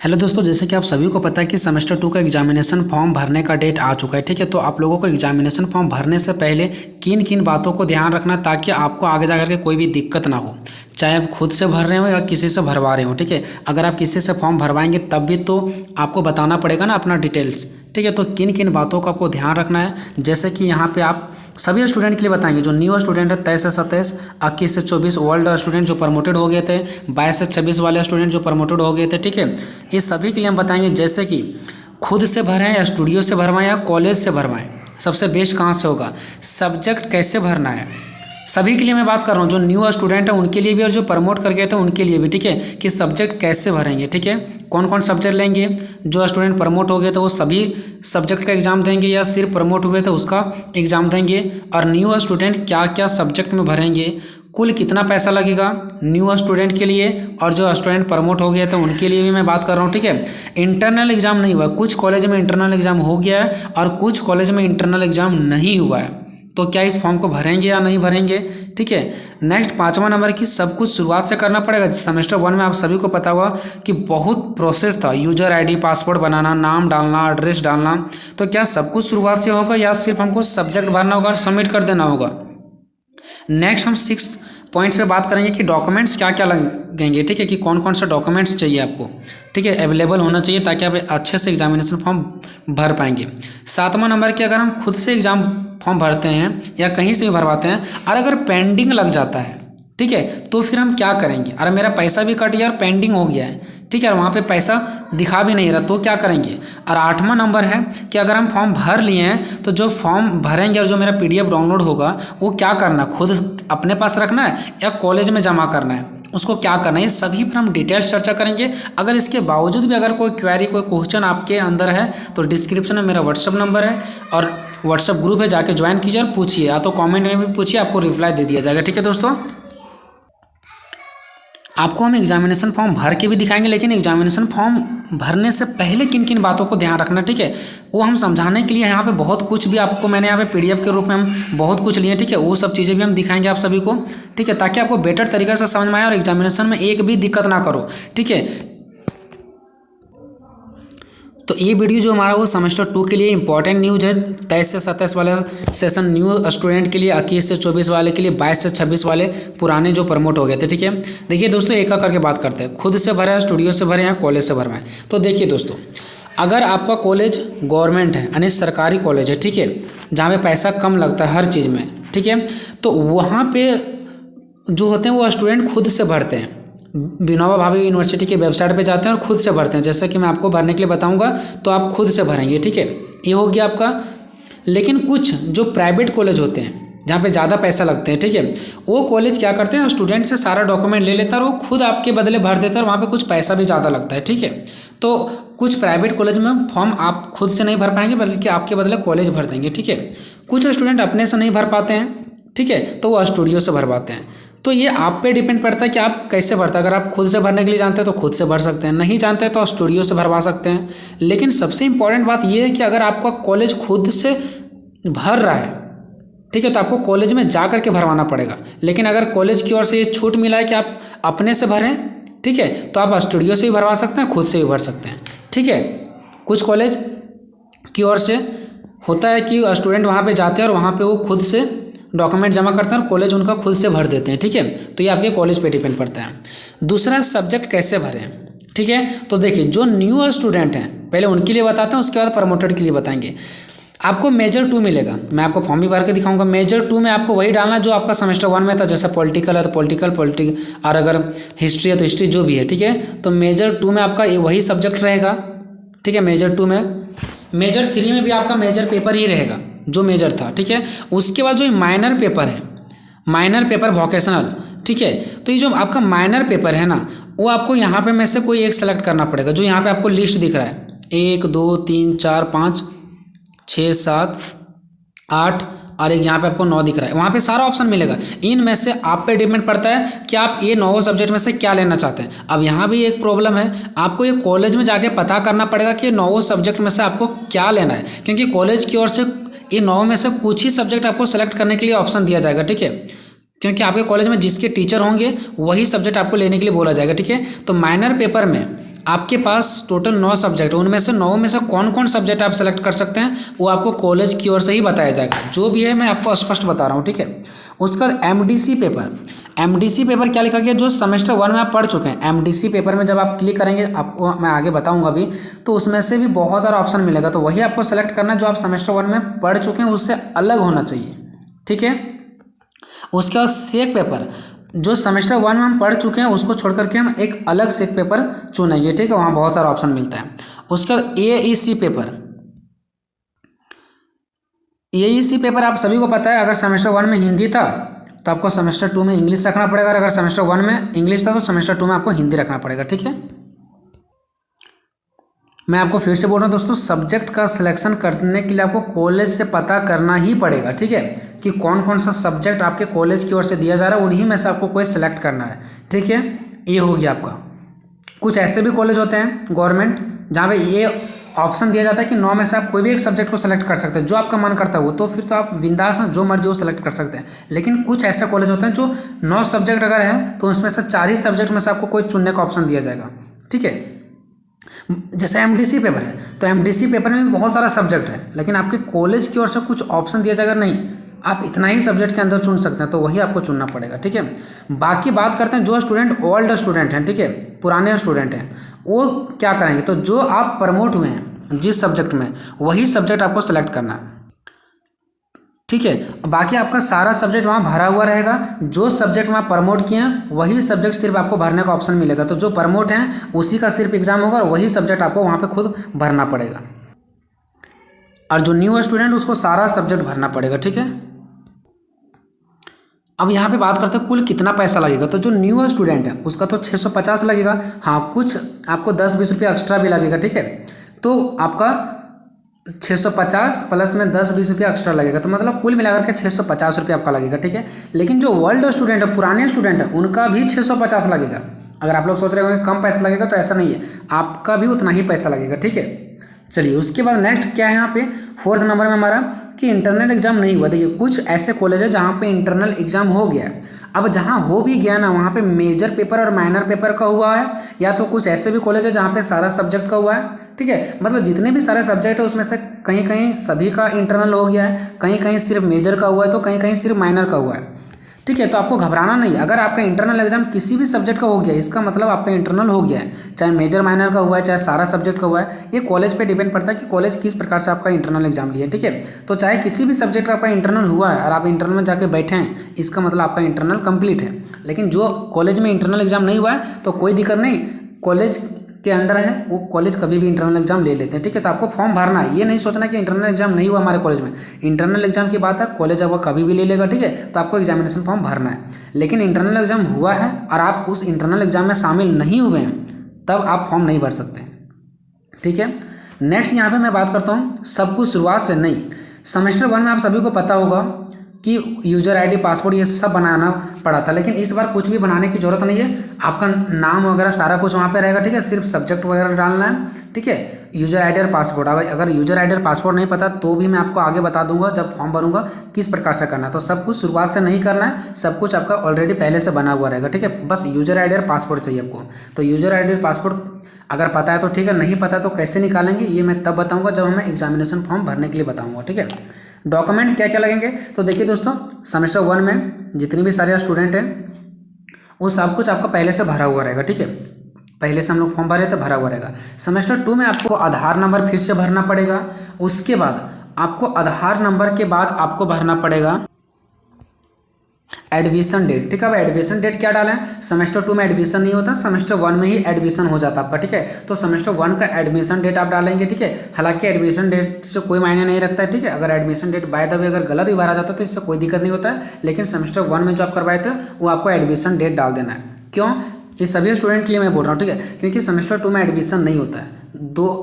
Hello दोस्तों, जैसे कि आप सभी को पता है कि सेमेस्टर 2 का एग्जामिनेशन फॉर्म भरने का डेट आ चुका है। ठीक है, तो आप लोगों को एग्जामिनेशन फॉर्म भरने से पहले किन किन बातों को ध्यान रखना है ताकि आपको आगे जा करके कोई भी दिक्कत ना हो, चाहे आप खुद से भर रहे हो या किसी से भरवा रहे हो। ठीक है, अगर आप किसी से फॉर्म भरवाएंगे तब भी तो आपको बताना पड़ेगा ना अपना डिटेल्स। ठीक है, तो किन किन बातों का आपको ध्यान रखना है, जैसे कि यहाँ पे आप सभी स्टूडेंट के लिए बताएंगे। जो न्यू स्टूडेंट है 23 से 27, 21 से 24 ओल्ड स्टूडेंट जो प्रमोटेड हो गए थे, 22 से 26 वाले स्टूडेंट जो प्रमोटेड हो गए थे। ठीक है, ये सभी के लिए हम बताएंगे, जैसे कि खुद से भरें या स्टूडियो से भरवाएं या कॉलेज से भरवाएं, सबसे बेस्ट कहाँ से होगा, सब्जेक्ट कैसे भरना है, सभी के लिए मैं बात कर रहा हूँ। जो न्यू स्टूडेंट है उनके लिए भी और जो प्रमोट कर गए थे उनके लिए भी। ठीक है, कि सब्जेक्ट कैसे भरेंगे। ठीक है, कौन कौन सब्जेक्ट लेंगे, जो स्टूडेंट प्रमोट हो गए थे वो सभी सब्जेक्ट का एग्जाम देंगे या सिर्फ प्रमोट हुए थे उसका एग्जाम देंगे, और न्यू स्टूडेंट क्या क्या सब्जेक्ट में भरेंगे, कुल कितना पैसा लगेगा न्यू स्टूडेंट के लिए, और जो स्टूडेंट प्रमोट हो गए थे उनके लिए भी मैं बात कर रहा हूँ। ठीक है, इंटरनल एग्जाम नहीं हुआ, कुछ कॉलेज में इंटरनल एग्जाम हो गया है और कुछ कॉलेज में इंटरनल एग्जाम नहीं हुआ है, तो क्या इस फॉर्म को भरेंगे या नहीं भरेंगे। ठीक है, नेक्स्ट 5वां नंबर की सब कुछ शुरुआत से करना पड़ेगा। सेमेस्टर 1 में आप सभी को पता होगा कि बहुत प्रोसेस था, यूजर आईडी, पासवर्ड बनाना, नाम डालना, एड्रेस डालना, तो क्या सब कुछ शुरुआत से होगा या सिर्फ हमको सब्जेक्ट भरना होगा और सबमिट कर देना होगा। नेक्स्ट हम 6 पॉइंट्स पे बात करेंगे कि डॉक्यूमेंट्स क्या क्या लगेंगे। ठीक है, कि कौन कौन से डॉक्यूमेंट्स चाहिए आपको। ठीक है, अवेलेबल होना चाहिए ताकि आप अच्छे से एग्जामिनेशन फॉर्म भर पाएंगे। 7वां नंबर की अगर हम खुद से एग्जाम फॉर्म भरते हैं या कहीं से भी भरवाते हैं और अगर पेंडिंग लग जाता है, ठीक है, तो फिर हम क्या करेंगे। अरे मेरा पैसा भी कट गया और पेंडिंग हो गया है, ठीक है, और वहाँ पे पैसा दिखा भी नहीं रहा, तो क्या करेंगे। और 8वां नंबर है कि अगर हम फॉर्म भर लिए हैं तो जो फॉर्म भरेंगे और जो मेरा PDF डाउनलोड होगा वो क्या करना, खुद अपने पास रखना है या कॉलेज में जमा करना है, उसको क्या करना है, ये सभी पर हम डिटेल्स चर्चा करेंगे। अगर इसके बावजूद भी अगर कोई क्वेरी, कोई क्वेश्चन आपके अंदर है तो डिस्क्रिप्शन में मेरा व्हाट्सअप नंबर है और व्हाट्सअप ग्रुप है, जाके ज्वाइन कीजिए और पूछिए, या तो कमेंट में भी पूछिए, आपको रिप्लाई दे दिया जाएगा। ठीक है दोस्तों, आपको हम एग्जामिनेशन फॉर्म भर के भी दिखाएंगे, लेकिन एग्जामिनेशन फॉर्म भरने से पहले किन किन बातों को ध्यान रखना। ठीक है, वो हम समझाने के लिए यहाँ पे बहुत कुछ भी आपको मैंने यहाँ पे PDF के रूप में हम बहुत कुछ लिए। ठीक है, वो सब चीज़ें भी हम दिखाएंगे आप सभी को। ठीक है, ताकि आपको बेटर तरीके से समझ में आए और एग्जामिनेशन में एक भी दिक्कत ना करो। ठीक है, तो ये वीडियो जो हमारा वो सेमेस्टर 2 के लिए इंपॉर्टेंट न्यूज़ है। 23 से 27 वाले सेशन न्यू स्टूडेंट के लिए, 21 से 24 वाले के लिए, 22 से 26 वाले पुराने जो प्रमोट हो गए थे। ठीक है, देखिए दोस्तों, एक करके बात करते हैं, खुद से भरे, स्टूडियो से भरे या कॉलेज से भरवाएं। तो देखिए दोस्तों, अगर आपका कॉलेज गवर्नमेंट है यानी सरकारी कॉलेज है, ठीक है, जहाँ पे पैसा कम लगता है हर चीज़ में, ठीक है, तो वहाँ पे जो होते हैं वो स्टूडेंट खुद से भरते हैं। विनोबा भावे यूनिवर्सिटी की वेबसाइट पे जाते हैं और खुद से भरते हैं, जैसे कि मैं आपको भरने के लिए बताऊंगा, तो आप खुद से भरेंगे। ठीक है, ये हो गया आपका। लेकिन कुछ जो प्राइवेट कॉलेज होते हैं जहाँ पे ज़्यादा पैसा लगते हैं, ठीक है, वो कॉलेज क्या करते हैं, स्टूडेंट से सारा डॉक्यूमेंट ले लेता है और वो खुद आपके बदले भर देता है, और वहाँ पे कुछ पैसा भी ज़्यादा लगता है। ठीक है, तो कुछ प्राइवेट कॉलेज में फॉर्म आप खुद से नहीं भर पाएंगे, बल्कि आपके बदले कॉलेज भर देंगे। ठीक है, कुछ स्टूडेंट अपने से नहीं भर पाते हैं, ठीक है, तो वो स्टूडियो से भरवाते हैं। तो ये आप पे डिपेंड पड़ता है कि आप कैसे भरते हैं। अगर आप खुद से भरने के लिए जानते हैं तो खुद से भर सकते हैं, नहीं जानते हैं तो स्टूडियो से भरवा सकते हैं। लेकिन सबसे इंपॉर्टेंट बात ये है कि अगर आपका कॉलेज खुद से भर रहा है, ठीक है, तो आपको कॉलेज में जा करके भरवाना पड़ेगा। लेकिन अगर कॉलेज की ओर से ये छूट मिला है कि आप अपने से भरें, ठीक है, तो आप स्टूडियो से भी भरवा सकते हैं, खुद से भी भर सकते हैं। ठीक है, कुछ कॉलेज की ओर से होता है कि स्टूडेंट वहाँ पे जाते हैं और वहाँ पे वो खुद से डॉक्यूमेंट जमा करते हैं और कॉलेज उनका खुद से भर देते हैं। ठीक है, तो ये आपके कॉलेज पे डिपेंड पड़ता है। दूसरा, सब्जेक्ट कैसे भरें। ठीक है, तो देखिए, जो न्यू स्टूडेंट हैं पहले उनके लिए बताते हैं, उसके बाद प्रमोटेड के लिए बताएंगे। आपको मेजर 2 मिलेगा, मैं आपको फॉर्म भी भर के दिखाऊंगा। मेजर 2 में आपको वही डालना जो आपका सेमेस्टर 1 में था, जैसे पॉलिटिकल है तो पॉलिटिकल, और अगर हिस्ट्री है तो हिस्ट्री, जो भी है। ठीक है, तो मेजर 2 में आपका वही सब्जेक्ट रहेगा। ठीक है, मेजर 2 में। मेजर 3 में भी आपका मेजर पेपर ही रहेगा जो मेजर था। ठीक है, उसके बाद जो माइनर पेपर है, माइनर पेपर वोकेशनल, ठीक है, तो ये जो आपका माइनर पेपर है ना, वो आपको यहाँ पे में से कोई एक सेलेक्ट करना पड़ेगा। जो यहाँ पे आपको लिस्ट दिख रहा है, 1 2 3 4 5 6 7 8 और एक यहाँ पे आपको 9 दिख रहा है, वहाँ पे सारा ऑप्शन मिलेगा। इनमें से आप पे डिपेंड पड़ता है कि आप ये 9 सब्जेक्ट में से क्या लेना चाहते हैं। अब यहाँ भी एक प्रॉब्लम है, आपको ये कॉलेज में जाके पता करना पड़ेगा कि 9 सब्जेक्ट में से आपको क्या लेना है, क्योंकि कॉलेज की ओर से ये 9 में से कुछ ही सब्जेक्ट आपको सेलेक्ट करने के लिए ऑप्शन दिया जाएगा। ठीक है, क्योंकि आपके कॉलेज में जिसके टीचर होंगे वही सब्जेक्ट आपको लेने के लिए बोला जाएगा। ठीक है, तो माइनर पेपर में आपके पास टोटल 9 सब्जेक्ट, उनमें से 9 में से कौन कौन सब्जेक्ट आप सेलेक्ट कर सकते हैं वो आपको कॉलेज की ओर से ही बताया जाएगा। जो भी है मैं आपको स्पष्ट बता रहा हूँ, ठीक है। उसका एमडीसी पेपर, एमडीसी पेपर क्या लिखा गया, जो सेमेस्टर 1 में आप पढ़ चुके हैं, एमडीसी पेपर में जब आप क्लिक करेंगे, आपको मैं आगे बताऊंगा अभी, तो उसमें से भी बहुत सारा ऑप्शन मिलेगा, तो वही आपको सेलेक्ट करना जो आप सेमेस्टर 1 में पढ़ चुके हैं उससे अलग होना चाहिए, ठीक है। उसके बाद सेक पेपर, जो सेमेस्टर 1 में हम पढ़ चुके हैं उसको छोड़ करके हम एक अलग सेक पेपर चुनेंगे, ठीक है। वहाँ बहुत सारा ऑप्शन मिलता है। उसके बाद एईसी पेपर, एईसी पेपर आप सभी को पता है, अगर सेमेस्टर 1 में हिंदी था तो आपको सेमेस्टर 2 में इंग्लिश रखना पड़ेगा, अगर सेमेस्टर 1 में इंग्लिश था तो सेमेस्टर 2 में आपको हिंदी रखना पड़ेगा, ठीक है। मैं आपको फिर से बोल रहा हूँ दोस्तों, सब्जेक्ट का सिलेक्शन करने के लिए आपको कॉलेज से पता करना ही पड़ेगा, ठीक है, कि कौन कौन सा सब्जेक्ट आपके कॉलेज की ओर से दिया जा रहा है, उन्हीं में से आपको कोई सिलेक्ट करना है, ठीक है। ये हो गया आपका। कुछ ऐसे भी कॉलेज होते हैं गवर्नमेंट जहाँ पे ये ऑप्शन दिया जाता है कि 9 में से आप कोई भी एक सब्जेक्ट को सेलेक्ट कर सकते हैं, जो आपका मन करता है वो, तो फिर तो आप बिंदास जो मर्जी वो सेलेक्ट कर सकते हैं। लेकिन कुछ ऐसे कॉलेज होते हैं जो 9 सब्जेक्ट अगर हैं तो उसमें से 4 ही सब्जेक्ट में से आपको कोई चुनने का ऑप्शन दिया जाएगा, ठीक है। जैसे एमडीसी पेपर है, तो एमडीसी पेपर में भी बहुत सारा सब्जेक्ट है, लेकिन आपके कॉलेज की ओर से कुछ ऑप्शन दिया जाएगा, नहीं आप इतना ही सब्जेक्ट के अंदर चुन सकते हैं, तो वही आपको चुनना पड़ेगा, ठीक है। बाकी बात करते हैं जो स्टूडेंट ओल्ड स्टूडेंट हैं, ठीक है, पुराने स्टूडेंट हैं, वो क्या करेंगे, तो जो आप प्रमोट हुए हैं जिस सब्जेक्ट में, वही सब्जेक्ट आपको सेलेक्ट करना है, ठीक है। बाकी आपका सारा सब्जेक्ट वहाँ भरा हुआ रहेगा, जो सब्जेक्ट वहाँ प्रमोट किए हैं वही सब्जेक्ट सिर्फ आपको भरने का ऑप्शन मिलेगा, तो जो प्रमोट हैं उसी का सिर्फ एग्जाम होगा और वही सब्जेक्ट आपको वहाँ पे खुद भरना पड़ेगा, और जो न्यू स्टूडेंट उसको सारा सब्जेक्ट भरना पड़ेगा, ठीक है। अब यहाँ पे बात करते हैं कुल कितना पैसा लगेगा, तो जो न्यू स्टूडेंट है उसका तो 650 लगेगा, हाँ कुछ आपको 10-20 रुपये एक्स्ट्रा भी लगेगा, ठीक है। तो आपका 650 प्लस में 10-20 रुपया एक्स्ट्रा लगेगा, तो मतलब कुल मिलाकर के 650 रुपये आपका लगेगा, ठीक है। लेकिन जो ओल्ड स्टूडेंट है, पुराने स्टूडेंट है, उनका भी 650 लगेगा। अगर आप लोग सोच रहे होंगे कम पैसा लगेगा, तो ऐसा नहीं है, आपका भी उतना ही पैसा लगेगा, ठीक है। चलिए उसके बाद नेक्स्ट क्या है यहाँ पे 4th नंबर में हमारा कि इंटरनल एग्जाम नहीं हुआ। देखिए कुछ ऐसे कॉलेज है जहाँ पे इंटरनल एग्जाम हो गया है, अब जहाँ हो भी गया ना वहाँ पे मेजर पेपर और माइनर पेपर का हुआ है, या तो कुछ ऐसे भी कॉलेज है जहाँ पे सारा सब्जेक्ट का हुआ है, ठीक है। मतलब जितने भी सारे सब्जेक्ट है उसमें से कहीं कहीं सभी का इंटरनल हो गया है, कहीं कहीं सिर्फ मेजर का हुआ है, तो कहीं कहीं सिर्फ माइनर का हुआ है, ठीक है। तो आपको घबराना नहीं, अगर आपका इंटरनल एग्जाम किसी भी सब्जेक्ट का हो गया इसका मतलब आपका इंटरनल हो गया है, चाहे मेजर माइनर का हुआ है चाहे सारा सब्जेक्ट का हुआ है। ये कॉलेज पे डिपेंड पड़ता है कि कॉलेज किस प्रकार से आपका इंटरनल एग्जाम लिया है, ठीक है। तो चाहे किसी भी सब्जेक्ट का आपका इंटरनल हुआ है और आप इंटरनल में जाके बैठे हैं, इसका मतलब आपका इंटरनल कंप्लीट है। लेकिन जो कॉलेज में इंटरनल एग्जाम नहीं हुआ है तो कोई दिक्कत नहीं, कॉलेज के अंडर है वो कॉलेज कभी भी इंटरनल एग्जाम ले लेते हैं, ठीक है। तो आपको फॉर्म भरना है, ये नहीं सोचना कि इंटरनल एग्जाम नहीं हुआ हमारे कॉलेज में, इंटरनल एग्जाम की बात है, कॉलेज आपको कभी भी ले लेगा, ठीक है। तो आपको एग्जामिनेशन फॉर्म भरना है, लेकिन इंटरनल एग्जाम हुआ है और आप उस इंटरनल एग्जाम में शामिल नहीं हुए हैं तब आप फॉर्म नहीं भर सकते, ठीक है। नेक्स्ट यहाँ पे मैं बात करता हूँ सब कुछ शुरुआत से नहीं। सेमेस्टर 1 में आप सभी को पता होगा कि यूजर आईडी पासवर्ड ये सब बनाना पड़ा था, लेकिन इस बार कुछ भी बनाने की जरूरत नहीं है, आपका नाम वगैरह सारा कुछ वहाँ पे रहेगा, ठीक है। सिर्फ सब्जेक्ट वगैरह डालना है, ठीक है। यूजर आईडी और पासवर्ड, अगर यूजर आईडी और पासवर्ड नहीं पता तो भी मैं आपको आगे बता दूंगा जब फॉर्म भरूंगा किस प्रकार से करना है। तो सब कुछ शुरुआत से नहीं करना है, सब कुछ आपका ऑलरेडी पहले से बना हुआ रहेगा, ठीक है। बस यूजर आईडी और पासवर्ड चाहिए आपको। तो यूजर आईडी और पासवर्ड अगर पता है तो ठीक है, नहीं पता तो कैसे निकालेंगे ये मैं तब बताऊँगा जब हमें एग्जामिनेशन फॉर्म भरने के लिए बताऊँगा, ठीक है। डॉक्यूमेंट क्या क्या लगेंगे, तो देखिए दोस्तों सेमेस्टर 1 में जितनी भी सारे स्टूडेंट हैं वो सब कुछ आपका पहले से भरा हुआ रहेगा, ठीक है। पहले से हम लोग फॉर्म भरे तो भरा हुआ रहेगा। सेमेस्टर 2 में आपको आधार नंबर फिर से भरना पड़ेगा, उसके बाद आपको आधार नंबर के बाद आपको भरना पड़ेगा एडमिशन डेट, ठीक है। अब एडमिशन डेट क्या डालें, सेमेस्टर 2 में एडमिशन नहीं होता, सेमेस्टर 1 में ही एडमिशन हो जाता आपका, ठीक है। तो सेमेस्टर 1 का एडमिशन डेट आप डालेंगे, ठीक है। हालांकि एडमिशन डेट से कोई मायने नहीं रखता है, ठीक है। अगर admission date by the way अगर गलत भी भरा जाता है तो इससे कोई दिक्कत नहीं होता है, लेकिन सेमेस्टर 1 में जो आप करवाए थे वो आपको एडमिशन डेट डाल देना है। क्यों, ये सभी स्टूडेंट के लिए मैं बोल रहा हूँ, ठीक है, क्योंकि सेमेस्टर 2 में एडमिशन नहीं होता है,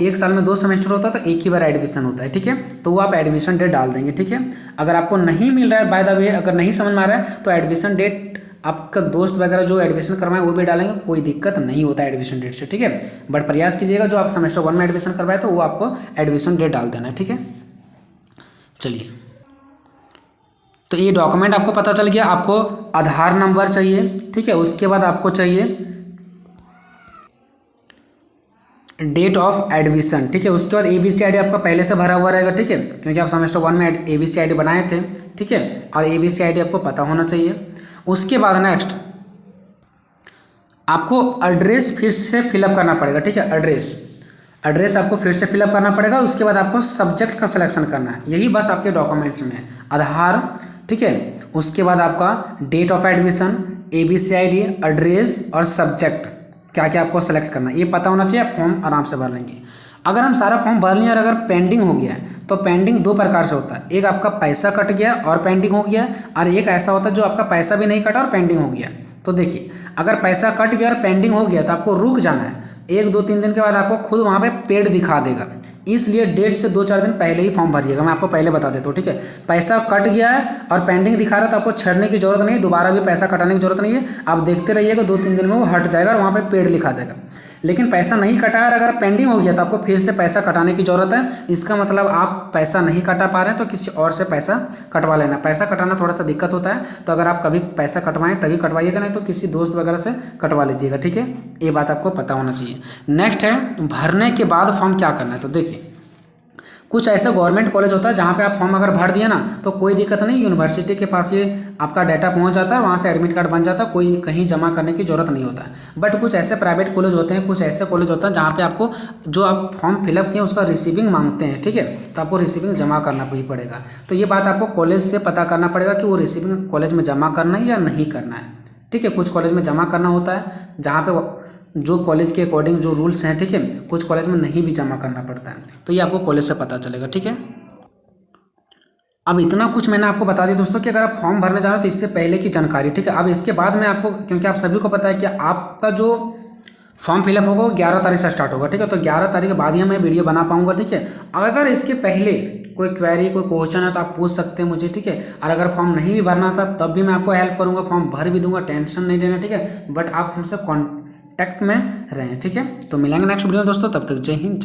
एक साल में 2 सेमेस्टर होता है तो एक ही बार एडमिशन होता है, ठीक है। तो वो आप एडमिशन डेट डाल देंगे, ठीक है। अगर आपको नहीं मिल रहा है बाय द वे, अगर नहीं समझ में आ रहा है तो एडमिशन डेट आपका दोस्त वगैरह जो एडमिशन करवाए वो भी डालेंगे, कोई दिक्कत नहीं होता है एडमिशन डेट से, ठीक है। बट प्रयास कीजिएगा जो आप सेमेस्टर 1 में एडमिशन करवाए तो वो आपको एडमिशन डेट डाल देना है, ठीक है। चलिए तो ये डॉक्यूमेंट आपको पता चल गया, आपको आधार नंबर चाहिए, ठीक है। उसके बाद आपको चाहिए डेट ऑफ एडमिशन, ठीक है। उसके बाद ABCID आपका पहले से भरा हुआ रहेगा, ठीक है, क्योंकि आप सेमेस्टर 1 में ABCID बनाए थे, ठीक है, और ABCID आपको पता होना चाहिए। उसके बाद नेक्स्ट आपको एड्रेस फिर से फिलअप करना पड़ेगा, ठीक है। एड्रेस आपको फिर से फिलअप करना पड़ेगा। उसके बाद आपको सब्जेक्ट का सिलेक्शन करना है, यही बस आपके डॉक्यूमेंट्स में है। आधार, ठीक है। उसके बाद आपका date of admission, ABCID, address और सब्जेक्ट, क्या क्या आपको सेलेक्ट करना है ये पता होना चाहिए। आप फॉर्म आराम से भर लेंगे। अगर हम सारा फॉर्म भर लिए और अगर पेंडिंग हो गया है तो पेंडिंग दो प्रकार से होता है। एक आपका पैसा कट गया और पेंडिंग हो गया, और एक ऐसा होता है जो आपका पैसा भी नहीं कटा और पेंडिंग हो गया। तो देखिए, अगर पैसा कट गया और पेंडिंग हो गया तो आपको रुक जाना है। 1, 2, 3 दिन के बाद आपको खुद वहाँ पे पेड दिखा देगा, इसलिए डेट से 2-4 दिन पहले ही फॉर्म भरिएगा। मैं आपको पहले बता देता हूँ, ठीक है। पैसा कट गया है और पेंडिंग दिखा रहा है तो आपको छेड़ने की जरूरत नहीं, दोबारा भी पैसा कटाने की जरूरत नहीं है। आप देखते रहिएगा, 2-3 दिन में वो हट जाएगा और वहाँ पे पेड लिखा जाएगा। लेकिन पैसा नहीं कटा है और अगर पेंडिंग हो गया तो आपको फिर से पैसा कटाने की जरूरत है। इसका मतलब आप पैसा नहीं कटा पा रहे हैं तो किसी और से पैसा कटवा लेना। पैसा कटाना थोड़ा सा दिक्कत होता है, तो अगर आप कभी पैसा कटवाएं तभी कटवाइएगा, नहीं तो किसी दोस्त वगैरह से कटवा लीजिएगा, ठीक है। ये बात आपको पता होना चाहिए। नेक्स्ट है भरने के बाद फॉर्म क्या करना है। तो देखिए, कुछ ऐसा गवर्नमेंट कॉलेज होता है जहाँ पे आप फॉर्म अगर भर दिए ना तो कोई दिक्कत नहीं, यूनिवर्सिटी के पास ये आपका डाटा पहुँच जाता है, वहाँ से एडमिट कार्ड बन जाता है, कोई कहीं जमा करने की जरूरत नहीं होता है। बट कुछ ऐसे प्राइवेट कॉलेज होते हैं, कुछ ऐसे कॉलेज होता है जहाँ पे आपको जो आप फॉर्म फिलअप किए उसका रिसीविंग मांगते हैं, ठीक है, तो आपको रिसीविंग जमा करना भी पड़ेगा। तो ये बात आपको कॉलेज से पता करना पड़ेगा कि वो रिसीविंग कॉलेज में जमा करना है या नहीं करना है, ठीक है। कुछ कॉलेज में जमा करना होता है, जहाँ पे जो कॉलेज के अकॉर्डिंग जो रूल्स हैं, ठीक है। कुछ कॉलेज में नहीं भी जमा करना पड़ता है, तो ये आपको कॉलेज से पता चलेगा, ठीक है। अब इतना कुछ मैंने आपको बता दिया दोस्तों कि अगर आप फॉर्म भरने जा रहे हो तो इससे पहले की जानकारी, ठीक है। अब इसके बाद में आपको, क्योंकि आप सभी को पता है कि आपका जो फॉर्म फिलअप होगा वो 11 तारीख से स्टार्ट होगा, ठीक है। तो 11 तारीख के बाद ही मैं वीडियो बना पाऊंगा, ठीक है। अगर इसके पहले कोई क्वेरी, कोई क्वेश्चन है तो आप पूछ सकते हैं मुझे, ठीक है। और अगर फॉर्म नहीं भी भरना था तब भी मैं आपको हेल्प करूंगा, फॉर्म भर भी दूंगा, टेंशन नहीं लेना, ठीक है। बट आप हमसे कॉन्टैक्ट में रहें, ठीक है। तो मिलेंगे नेक्स्ट वीडियो में दोस्तों, तब तक जय हिंद।